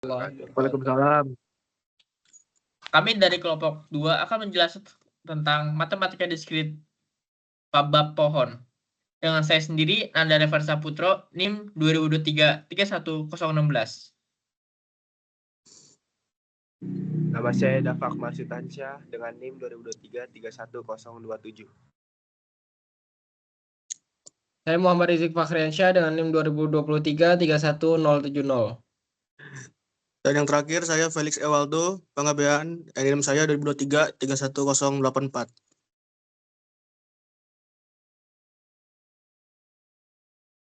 Waalaikumsalam. Kami dari kelompok 2 akan menjelaskan tentang matematika diskrit bab pohon. Dengan saya sendiri, Nanda Revan Saputro, NIM 2023 31016. Nama saya Dafak Marsutansyah dengan NIM 2023 31027. Saya Muhammad Rizik Fakhriansyah dengan NIM 2023 31070. Dan yang terakhir saya Felix Ewaldo, Panggabean, NIM saya 2023 31084.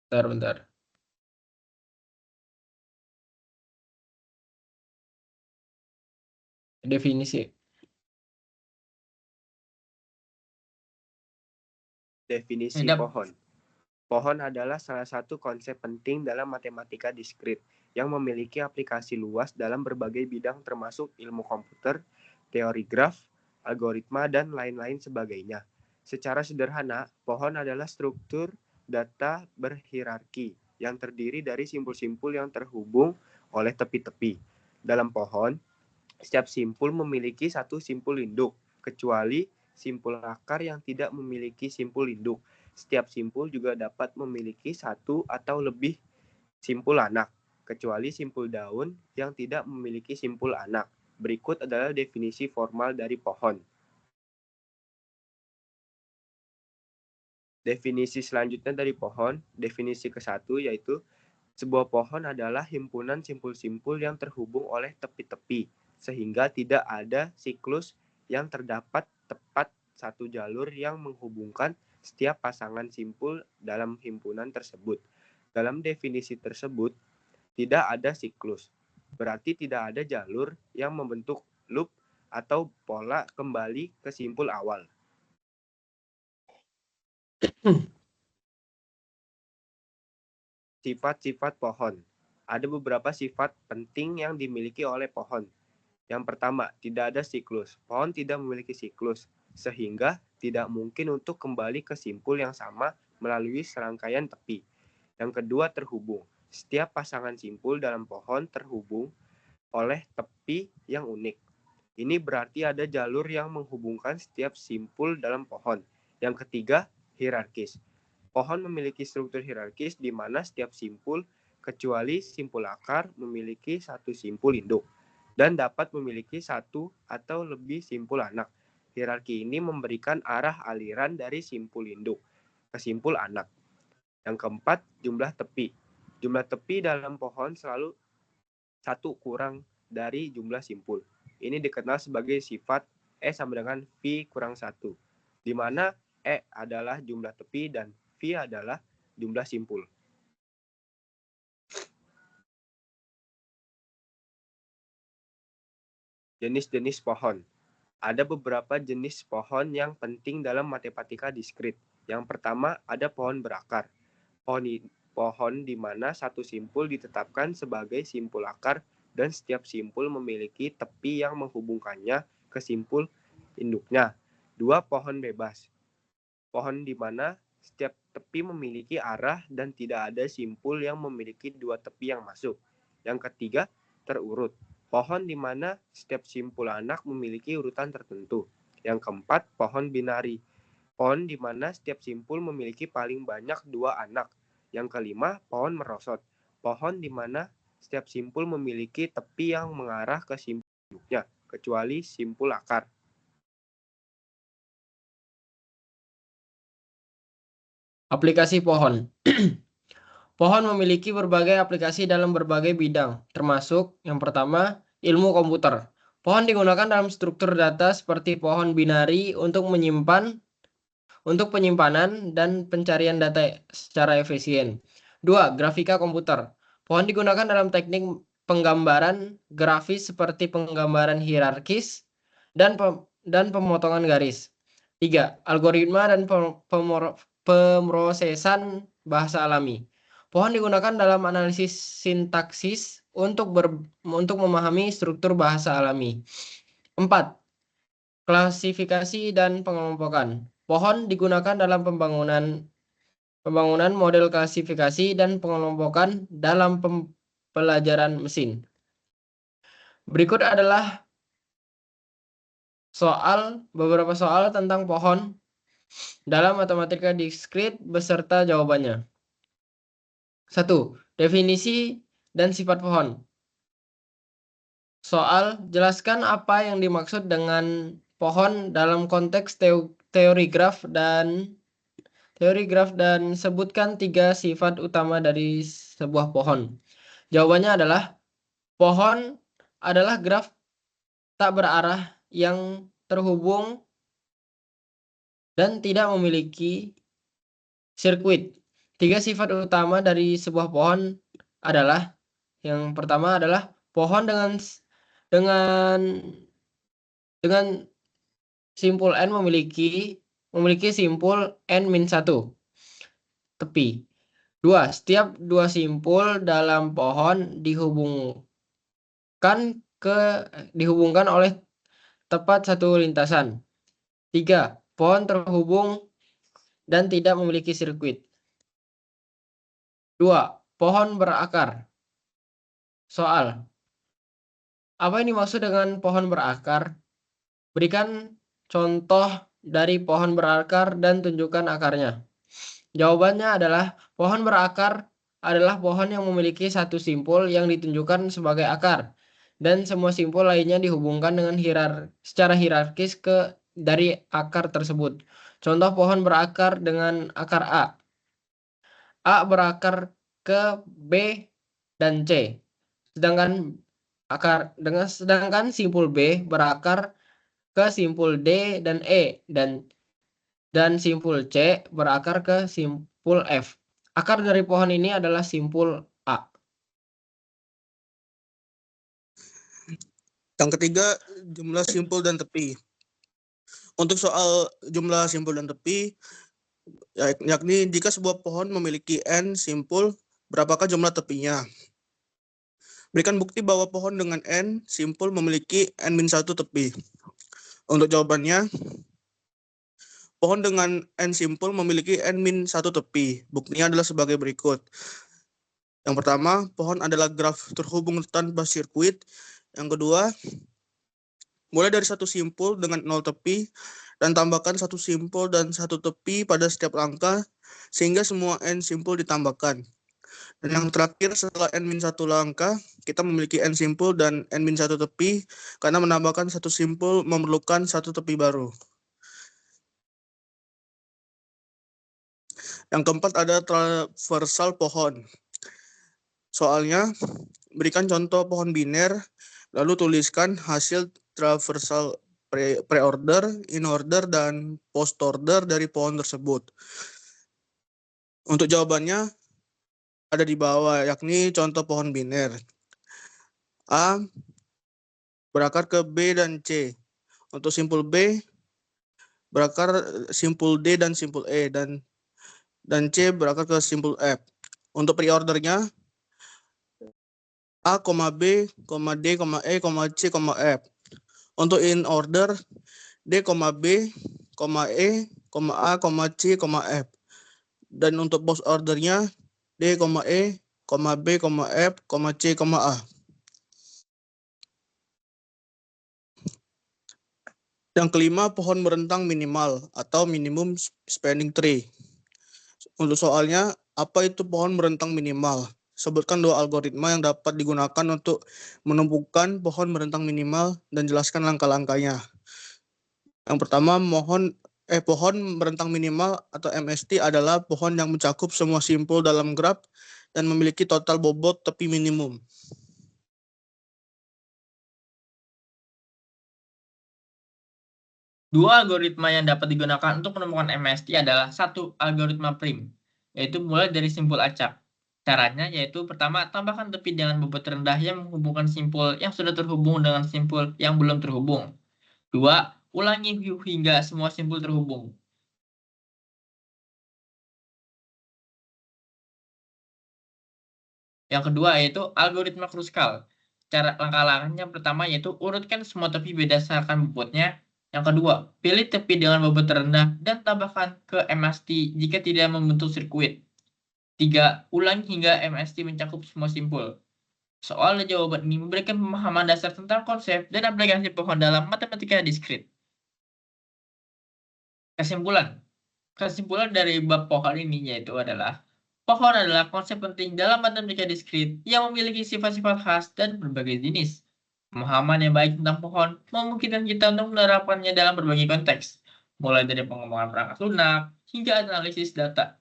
Bentar. Definisi. Definisi pohon. Pohon adalah salah satu konsep penting dalam matematika diskrit yang memiliki aplikasi luas dalam berbagai bidang termasuk ilmu komputer, teori graf, algoritma, dan lain-lain sebagainya. Secara sederhana, pohon adalah struktur data berhierarki yang terdiri dari simpul-simpul yang terhubung oleh tepi-tepi. Dalam pohon, setiap simpul memiliki satu simpul induk, kecuali simpul akar yang tidak memiliki simpul induk. Setiap simpul juga dapat memiliki satu atau lebih simpul anak, kecuali simpul daun yang tidak memiliki simpul anak. Berikut adalah definisi formal dari pohon. Definisi selanjutnya dari pohon, definisi ke-1 yaitu sebuah pohon adalah himpunan simpul-simpul yang terhubung oleh tepi-tepi, sehingga tidak ada siklus yang terdapat tepat satu jalur yang menghubungkan setiap pasangan simpul dalam himpunan tersebut. Dalam definisi tersebut, tidak ada siklus. Berarti tidak ada jalur yang membentuk loop atau pola kembali ke simpul awal. Sifat-sifat pohon. Ada beberapa sifat penting yang dimiliki oleh pohon. Yang pertama, tidak ada siklus. Pohon tidak memiliki siklus, sehingga tidak mungkin untuk kembali ke simpul yang sama melalui serangkaian tepi. Yang kedua, terhubung. Setiap pasangan simpul dalam pohon terhubung oleh tepi yang unik. Ini berarti ada jalur yang menghubungkan setiap simpul dalam pohon. Yang ketiga, hierarkis. Pohon memiliki struktur hierarkis di mana setiap simpul, kecuali simpul akar, memiliki satu simpul induk dan dapat memiliki satu atau lebih simpul anak. Hierarki ini memberikan arah aliran dari simpul induk ke simpul anak. Yang keempat, jumlah tepi. Jumlah tepi dalam pohon selalu satu kurang dari jumlah simpul. Ini dikenal sebagai sifat E sama dengan V kurang 1, di mana E adalah jumlah tepi dan V adalah jumlah simpul. Jenis-jenis pohon. Ada beberapa jenis pohon yang penting dalam matematika diskrit. Yang pertama, ada pohon berakar. Pohon di mana satu simpul ditetapkan sebagai simpul akar dan setiap simpul memiliki tepi yang menghubungkannya ke simpul induknya. 2. Pohon bebas. Pohon di mana setiap tepi memiliki arah dan tidak ada simpul yang memiliki dua tepi yang masuk. Yang ketiga, terurut. Pohon di mana setiap simpul anak memiliki urutan tertentu. Yang keempat, pohon binari. Pohon di mana setiap simpul memiliki paling banyak dua anak. Yang kelima, pohon merosot. Pohon di mana setiap simpul memiliki tepi yang mengarah ke simpul induknya, kecuali simpul akar. Aplikasi pohon. Pohon memiliki berbagai aplikasi dalam berbagai bidang, termasuk yang pertama, ilmu komputer. Pohon digunakan dalam struktur data seperti pohon binari untuk penyimpanan dan pencarian data secara efisien. 2. Grafika komputer. Pohon digunakan dalam teknik penggambaran grafis seperti penggambaran hierarkis dan pemotongan garis. 3. Algoritma dan pemrosesan bahasa alami. Pohon digunakan dalam analisis sintaksis untuk memahami struktur bahasa alami. 4. Klasifikasi dan pengelompokan. Pohon digunakan dalam pembangunan model klasifikasi dan pengelompokan dalam pelajaran mesin. Berikut adalah beberapa soal tentang pohon dalam matematika diskrit beserta jawabannya. 1. Definisi dan sifat pohon. Soal, jelaskan apa yang dimaksud dengan pohon dalam konteks teori graf dan sebutkan 3 sifat utama dari sebuah pohon. Jawabannya adalah pohon adalah graf tak berarah yang terhubung dan tidak memiliki sirkuit. 3 sifat utama dari sebuah pohon adalah, yang pertama adalah pohon dengan simpul n memiliki simpul n-1 tepi. 2. Setiap 2 simpul dalam pohon dihubungkan oleh tepat satu lintasan. 3. Pohon terhubung dan tidak memiliki sirkuit. 2. Pohon berakar. Soal, apa yang dimaksud dengan pohon berakar? Berikan contoh dari pohon berakar dan tunjukkan akarnya. Jawabannya adalah pohon berakar adalah pohon yang memiliki satu simpul yang ditunjukkan sebagai akar, dan semua simpul lainnya dihubungkan dengan secara hierarkis dari akar tersebut. Contoh pohon berakar dengan akar A. A berakar ke B dan C. Sedangkan simpul B berakar ke simpul D dan E dan simpul C berakar ke simpul F. Akar dari pohon ini adalah simpul A. Yang ketiga, jumlah simpul dan tepi. Untuk soal jumlah simpul dan tepi, yakni jika sebuah pohon memiliki N simpul, berapakah jumlah tepinya? Berikan bukti bahwa pohon dengan N simpul memiliki N-1 tepi. Untuk jawabannya, pohon dengan N simpul memiliki N-1 tepi. Buktinya adalah sebagai berikut. Yang pertama, pohon adalah graf terhubung tanpa sirkuit. Yang kedua, mulai dari satu simpul dengan 0 tepi dan tambahkan satu simpul dan satu tepi pada setiap langkah sehingga semua N simpul ditambahkan. Dan yang terakhir, setelah N-1 langkah, kita memiliki N simpul dan N-1 tepi karena menambahkan satu simpul memerlukan satu tepi baru. Yang keempat ada traversal pohon. Soalnya, berikan contoh pohon biner, lalu tuliskan hasil traversal pre-order, in-order, dan post-order dari pohon tersebut. Untuk jawabannya ada di bawah, yakni contoh pohon biner. A berakar ke B dan C. Untuk simpul B, berakar simpul D dan simpul E, dan C berakar ke simpul F. Untuk pre-ordernya, A, B, D, E, C, F. Untuk in order, D, B, E, A, C, F. Dan untuk post ordernya, D, E, B, F, C, A. Yang kelima, pohon merentang minimal atau minimum spanning tree. Untuk soalnya, apa itu pohon merentang minimal? Sebutkan 2 algoritma yang dapat digunakan untuk menemukan pohon merentang minimal dan jelaskan langkah-langkahnya. Yang pertama, pohon merentang minimal atau MST adalah pohon yang mencakup semua simpul dalam graf dan memiliki total bobot tepi minimum. Dua algoritma yang dapat digunakan untuk menemukan MST adalah satu algoritma prim, yaitu mulai dari simpul acak. Caranya yaitu pertama, tambahkan tepi dengan bobot rendah yang menghubungkan simpul yang sudah terhubung dengan simpul yang belum terhubung. 2. Ulangi hingga semua simpul terhubung. Yang kedua yaitu algoritma kruskal. Langkah-langkahnya pertama yaitu urutkan semua tepi berdasarkan bobotnya. Yang kedua, pilih tepi dengan bobot terendah dan tambahkan ke MST jika tidak membentuk sirkuit. 3. Ulangi hingga MST mencakup semua simpul. Soal dan jawaban ini memberikan pemahaman dasar tentang konsep dan aplikasi pohon dalam matematika diskrit. Kesimpulan dari bab pohon ini yaitu adalah pohon adalah konsep penting dalam matematika diskrit yang memiliki sifat-sifat khas dan berbagai jenis. Pemahaman yang baik tentang pohon memungkinkan kita untuk menerapkannya dalam berbagai konteks, mulai dari pengembangan perangkat lunak hingga analisis data.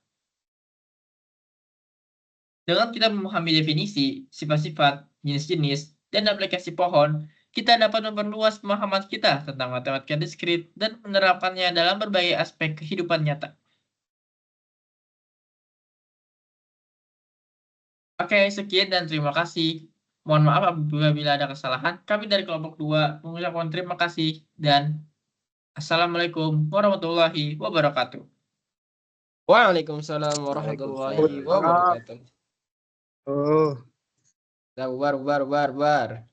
Dengan kita memahami definisi, sifat-sifat, jenis-jenis, dan aplikasi pohon, kita dapat memperluas pemahaman kita tentang matematika diskrit dan menerapkannya dalam berbagai aspek kehidupan nyata. Oke, sekian dan terima kasih. Mohon maaf apabila ada kesalahan. Kami dari kelompok 2 mengucapkan terima kasih dan Assalamualaikum warahmatullahi wabarakatuh. Waalaikumsalam warahmatullahi Waalaikumsalam. wabarakatuh. Oh. Bar.